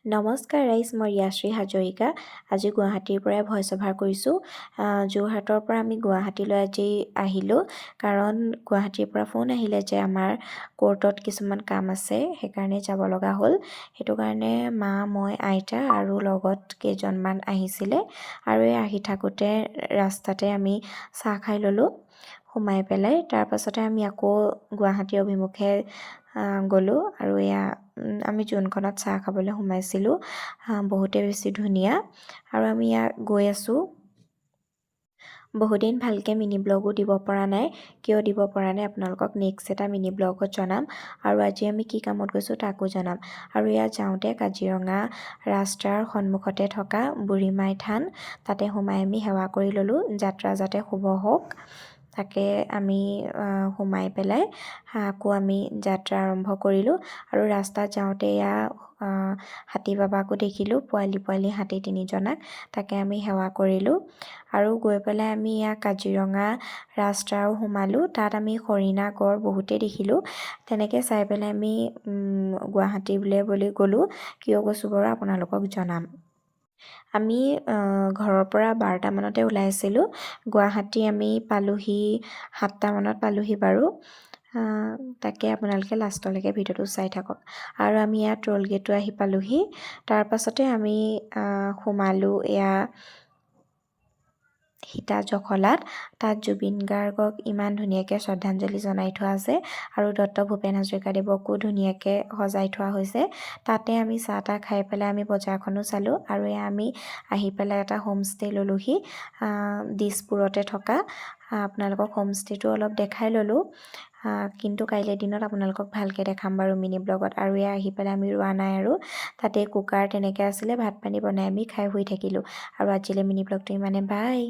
নমস্কাৰ ৰাইজ, মই ৰিয়াশ্ৰী হাজৰিকা। আজি গুৱাহাটীৰ পৰাই ভইচ অভাৰ কৰিছোঁ। যোৰহাটৰ পৰা আমি গুৱাহাটীলৈ আজি আহিলোঁ, কাৰণ গুৱাহাটীৰ পৰা ফোন আহিলে যে আমাৰ কোৰ্টত কিছুমান কাম আছে, সেইকাৰণে যাব লগা হ'ল। সেইটো কাৰণে মা, মই, আইতা আৰু লগত কেইজনমান আহিছিলে, আৰু এই আহি থাকোঁতে ৰাস্তাতে আমি চাহ খাই ল'লোঁ সোমাই পেলাই। তাৰপাছতে আমি আকৌ গুৱাহাটী অভিমুখে গ'লোঁ, আৰু আমি যোনখনত চাহ খাবলৈ সোমাইছিলোঁ বহুতেই বেছি ধুনীয়া, আৰু আমি ইয়াত গৈ আছোঁ। বহুদিন ভালকৈ মিনি ব্লগো দিব পৰা নাই। কিয় দিব পৰা নাই আপোনালোকক নেক্সট এটা মিনি ব্লগত জনাম, আৰু আজি আমি কি কামত গৈছোঁ তাকো জনাম। আৰু ইয়াত যাওঁতে কাজিৰঙা ৰাস্তাৰ সন্মুখতে থকা বুঢ়ীমাই থান, তাতে সোমাই আমি সেৱা কৰি ল'লোঁ, যাত্ৰা যাতে শুভ হওক। তাকে আমি সোমাই পেলাই আকৌ আমি যাত্ৰা আৰম্ভ কৰিলোঁ। আৰু ৰাস্তাত যাওঁতে হাতী বাবাকো দেখিলোঁ, পোৱালি হাতী 3জনাক, তাকে আমি সেৱা কৰিলোঁ। আৰু গৈ পেলাই আমি কাজিৰঙা ৰাস্তাও সোমালোঁ। তাত আমি হৰিণা, গড় বহুতেই দেখিলোঁ। তেনেকৈ চাই পেলাই আমি গুৱাহাটী বুলি গ'লোঁ। কিয় গৈছোঁ বাৰু আপোনালোকক জনাম। আমি ঘৰৰ পৰা 12টামানতে ওলাইছিলোঁ। গুৱাহাটী আমি পালোহি 7টামানত পালোহি বাৰু। তাকে আপোনালোকে লাষ্টলৈকে ভিডিঅ'টো চাই থাকক। আৰু আমি ইয়াত টোল গেটো আহি পালোহি। তাৰপাছতে আমি সোমালোঁ সীতা জখলাত। তাত জুবিন গাৰ্গক ইমান ধুনীয়াকৈ শ্ৰদ্ধাঞ্জলি জনাই থোৱা আছে, আৰু ডক্টৰ ভূপেন হাজৰিকাদেৱকো ধুনীয়াকৈ সজাই থোৱা হৈছে। তাতে আমি চাহ তাহ খাই পেলাই আমি বজাৰখনো চালোঁ, আৰু আমি আহি পেলাই এটা হোমষ্টে ল'লোহি দিছপুৰতে থকা। আপোনালোকক হোমষ্টেটো অলপ দেখাই ল'লোঁ, কিন্তু কাইলৈ দিনত আপোনালোকক ভালকৈ দেখাম বাৰু মিনি ব্লগত। আৰু আহি পেলাই আমি ৰোৱা নাই, আৰু তাতে কুকাৰ তেনেকৈ আছিলে, ভাত পানী বনাই আমি খাই শুই থাকিলোঁ। আৰু আজিলৈ মিনি ব্লগটো ইমানে, বাই।